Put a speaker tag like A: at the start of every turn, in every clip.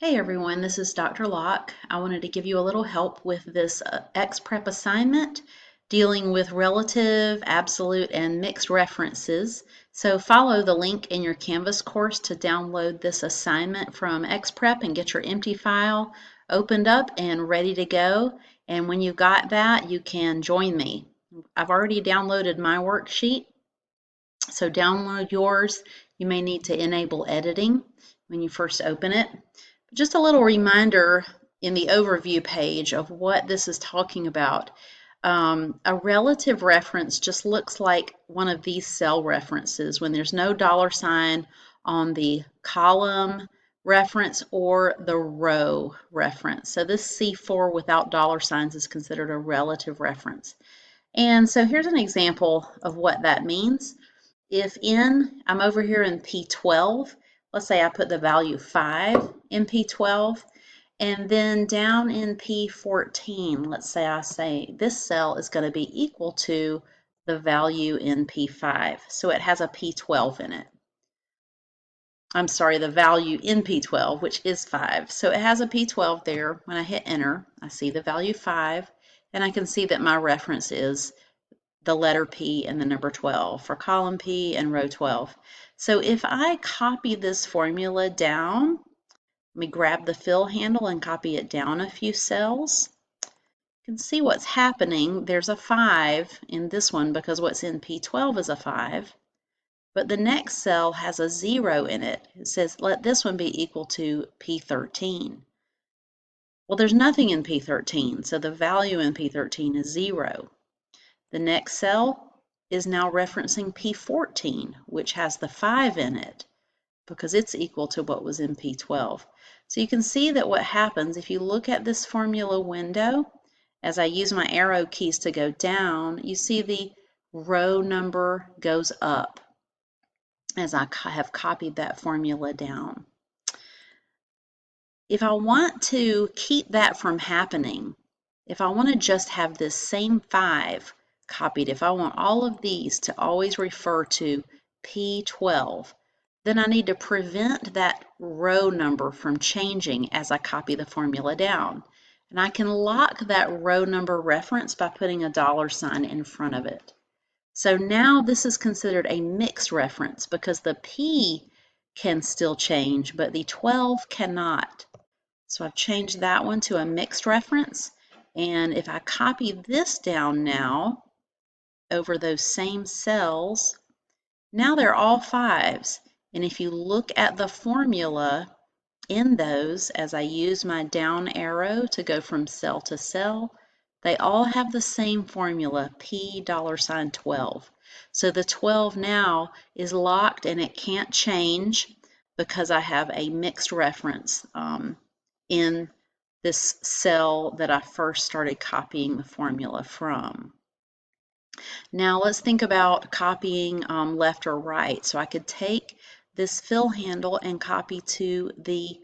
A: Hey everyone, this is Dr. Locke. I wanted to give you a little help with this ExPrep assignment dealing with relative, absolute, and mixed references. So follow the link in your Canvas course to download this assignment from ExPrep and get your empty file opened up and ready to go. And when you got that, you can join me. I've already downloaded my worksheet, so download yours. You may need to enable editing when you first open it. Just a little reminder in the overview page of what this is talking about. A relative reference just looks like one of these cell references when there's no dollar sign on the column reference or the row reference. So this C4 without dollar signs is considered a relative reference. And so here's an example of what that means. If I'm over here in P12, let's say I put the value 5 in P12, and then down in P14, let's say I say this cell is going to be equal to the value in P5. So it has a P12 in it. I'm sorry, the value in P12, which is 5. So it has a P12 there. When I hit enter, I see the value 5, and I can see that my reference is the letter P and the number 12 for column P and row 12. So if I copy this formula down, let me grab the fill handle and copy it down a few cells. You can see what's happening. There's a 5 in this one because what's in P12 is a 5, but the next cell has a 0 in it. It says let this one be equal to P13. Well, there's nothing in P13, so the value in P13 is 0. The next cell is now referencing P14, which has the 5 in it because it's equal to what was in P12. So you can see that what happens if you look at this formula window, as I use my arrow keys to go down, you see the row number goes up as I have copied that formula down. If I want to keep that from happening, if I want to just have this same 5 copied, if I want all of these to always refer to P12, then I need to prevent that row number from changing as I copy the formula down. And I can lock that row number reference by putting a dollar sign in front of it. So now this is considered a mixed reference because the P can still change, but the 12 cannot. So I've changed that one to a mixed reference. And if I copy this down now over those same cells, now they're all 5s. And if you look at the formula in those, as I use my down arrow to go from cell to cell, they all have the same formula, $12. So the 12 now is locked and it can't change because I have a mixed reference in this cell that I first started copying the formula from. Now let's think about copying left or right. So I could take this fill handle and copy to the,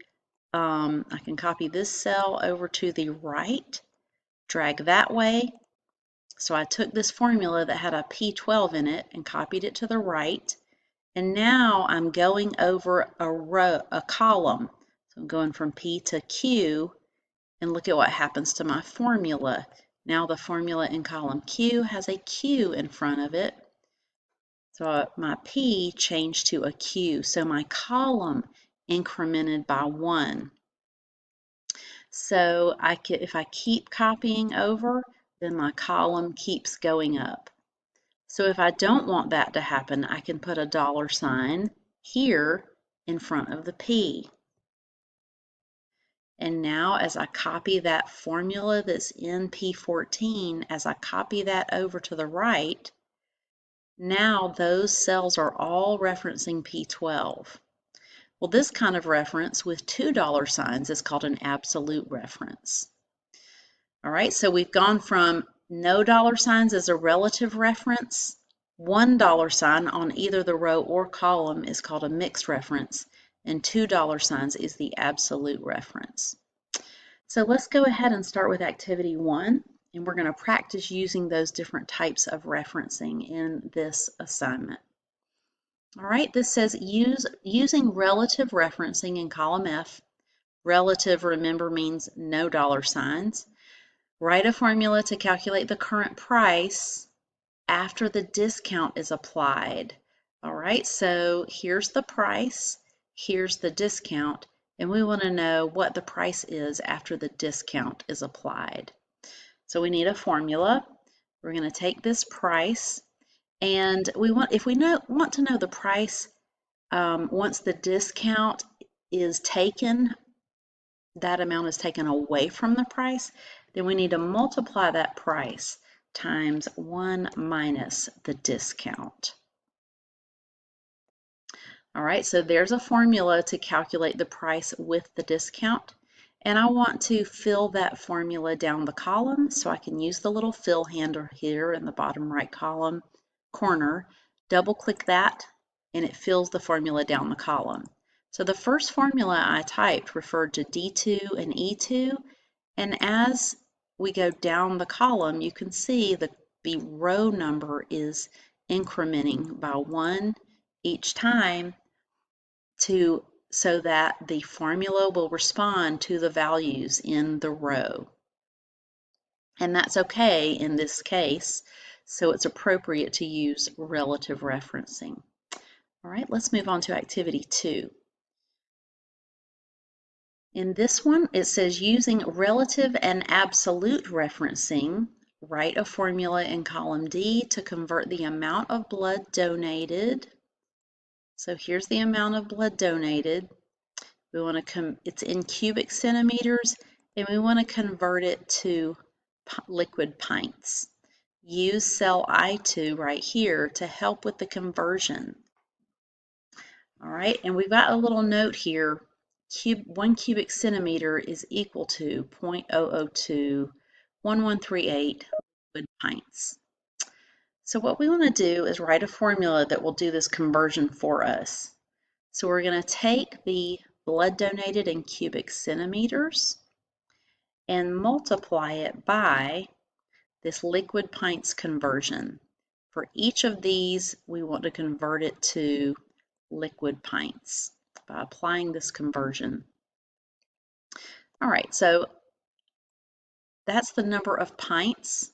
A: I can copy this cell over to the right, drag that way. So I took this formula that had a P12 in it and copied it to the right. And now I'm going over a column. So I'm going from P to Q, and look at what happens to my formula. Now the formula in column Q has a Q in front of it. So my P changed to a Q. So my column incremented by 1. So if I keep copying over, then my column keeps going up. So if I don't want that to happen, I can put a dollar sign here in front of the P. And now as I copy that formula that's in P14, as I copy that over to the right, now those cells are all referencing P12. Well, this kind of reference with 2 dollar signs is called an absolute reference. All right, so we've gone from no dollar signs as a relative reference. 1 dollar sign on either the row or column is called a mixed reference, and 2 dollar signs is the absolute reference. So let's go ahead and start with activity 1, and we're going to practice using those different types of referencing in this assignment. All right, this says using relative referencing in column F, Relative, remember, means no dollar signs. Write a formula to calculate the current price after the discount is applied. All right, so here's the price, here's the discount, and we want to know what the price is after the discount is applied. So we need a formula. We're going to take this price, and if we want to know the price once the discount is taken, that amount is taken away from the price, then we need to multiply that price times 1 minus the discount. All right, so there's a formula to calculate the price with the discount. And I want to fill that formula down the column, so I can use the little fill handle here in the bottom right column corner. Double click that, and it fills the formula down the column. So the first formula I typed referred to D2 and E2, and as we go down the column, you can see the row number is incrementing by 1 each time so that the formula will respond to the values in the row. And that's okay in this case, so it's appropriate to use relative referencing. All right, let's move on to activity 2. In this one, it says using relative and absolute referencing, write a formula in column D to convert the amount of blood donated. So here's the amount of blood donated. We want to it's in cubic centimeters, and we want to convert it to liquid pints. Use cell I2 right here to help with the conversion. All right, and we've got a little note here. 1 cubic centimeter is equal to 0.0021138 liquid pints. So what we want to do is write a formula that will do this conversion for us. So we're going to take the blood donated in cubic centimeters and multiply it by this liquid pints conversion. For each of these, we want to convert it to liquid pints by applying this conversion. All right, so that's the number of pints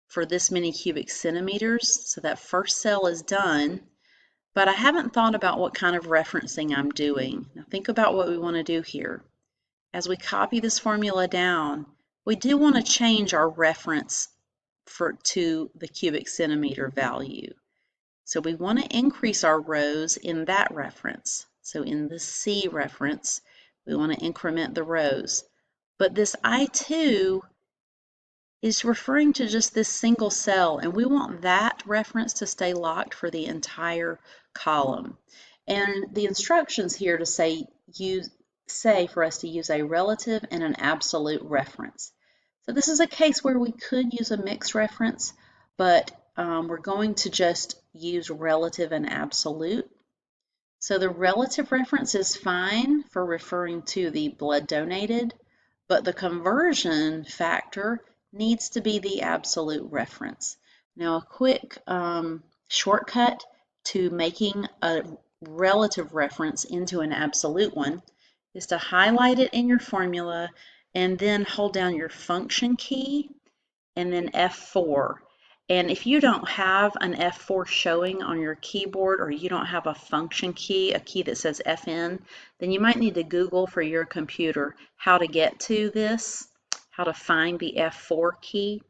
A: for this many cubic centimeters. So that first cell is done, but I haven't thought about what kind of referencing I'm doing. Now think about what we want to do here. As we copy this formula down, we do want to change our reference to the cubic centimeter value. So we want to increase our rows in that reference. So in the C reference, we want to increment the rows. But this I2 is referring to just this single cell, and we want that reference to stay locked for the entire column. And the instructions here to say for us to use a relative and an absolute reference. So this is a case where we could use a mixed reference, but we're going to just use relative and absolute. So the relative reference is fine for referring to the blood donated, but the conversion factor needs to be the absolute reference. Now a quick shortcut to making a relative reference into an absolute one is to highlight it in your formula and then hold down your function key and then F4. And if you don't have an F4 showing on your keyboard, or you don't have a function key, a key that says FN, then you might need to Google for your computer how to get to this, how to find the F4 key.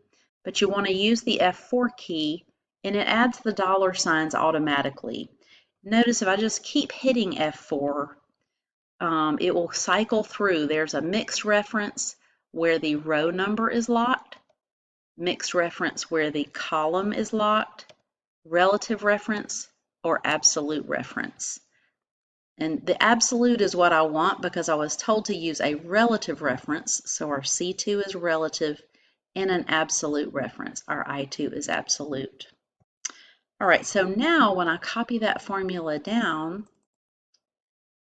A: But you want to use the F4 key, and it adds the dollar signs automatically. Notice if I just keep hitting F4, it will cycle through. There's a mixed reference where the row number is locked, mixed reference where the column is locked, relative reference, or absolute reference. And the absolute is what I want because I was told to use a relative reference, so our C2 is relative, and an absolute reference, our I2 is absolute. All right, so now when I copy that formula down,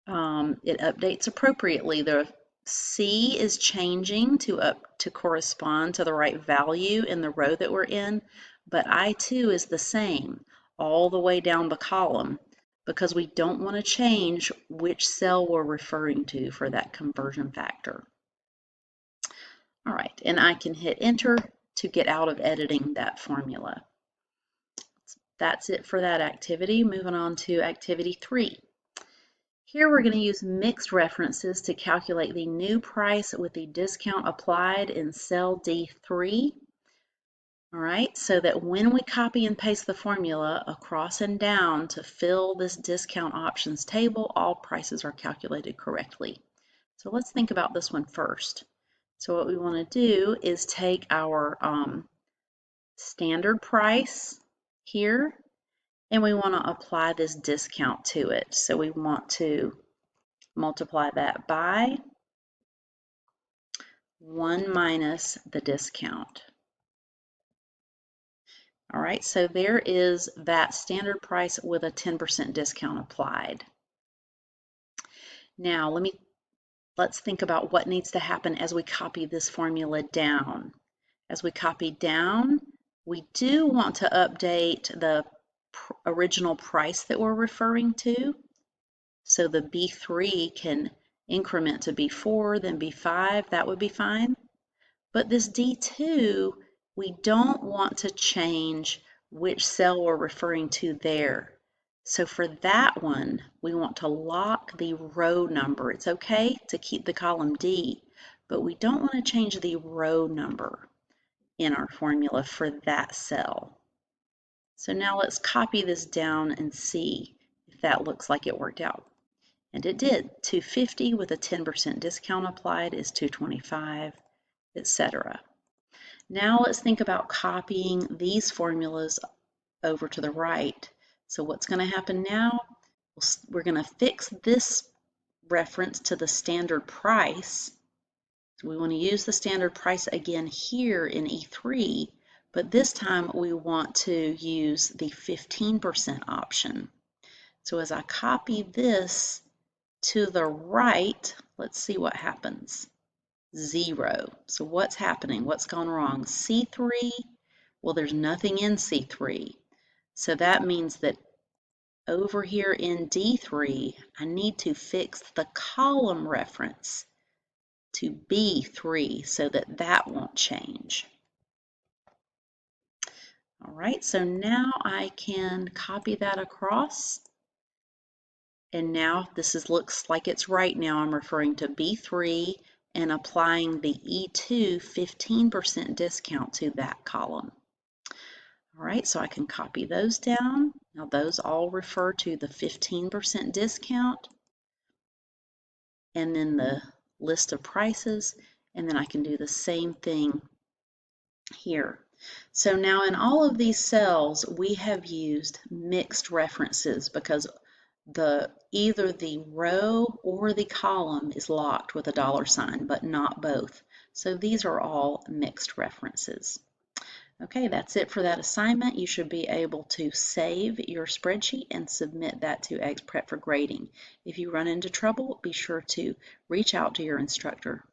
A: it updates appropriately. The C is changing to correspond to the right value in the row that we're in, but I2 is the same all the way down the column. because we don't want to change which cell we're referring to for that conversion factor. All right, and I can hit enter to get out of editing that formula. That's it for that activity. Moving on to activity 3. Here we're going to use mixed references to calculate the new price with the discount applied in cell D3. All right, so that when we copy and paste the formula across and down to fill this discount options table, all prices are calculated correctly. So let's think about this one first. So what we want to do is take our standard price here, and we want to apply this discount to it. So we want to multiply that by 1 minus the discount. All right, so there is that standard price with a 10% discount applied. Now let's think about what needs to happen as we copy this formula down. As we copy down, we do want to update the original price that we're referring to. So the B3 can increment to B4, then B5, that would be fine. But this D2, we don't want to change which cell we're referring to there. So for that one, we want to lock the row number. It's okay to keep the column D, but we don't want to change the row number in our formula for that cell. So now let's copy this down and see if that looks like it worked out. And it did. 250 with a 10% discount applied is 225, etc. Now let's think about copying these formulas over to the right. So what's going to happen now? We're going to fix this reference to the standard price. So we want to use the standard price again here in E3, but this time we want to use the 15% option. So as I copy this to the right, let's see what happens. 0. So what's happening? What's gone wrong? C3, well, there's nothing in C3. So that means that over here in D3, I need to fix the column reference to B3 so that that won't change. All right, so now I can copy that across. And now looks like it's right now. I'm referring to B3 and applying the E2 15% discount to that column. All right, so I can copy those down. Now those all refer to the 15% discount and then the list of prices, and then I can do the same thing here. So now in all of these cells, we have used mixed references because either the row or the column is locked with a $sign, but not both. So these are all mixed references. Okay, that's it for that assignment. You should be able to save your spreadsheet and submit that to ExPrep for grading. If you run into trouble, be sure to reach out to your instructor.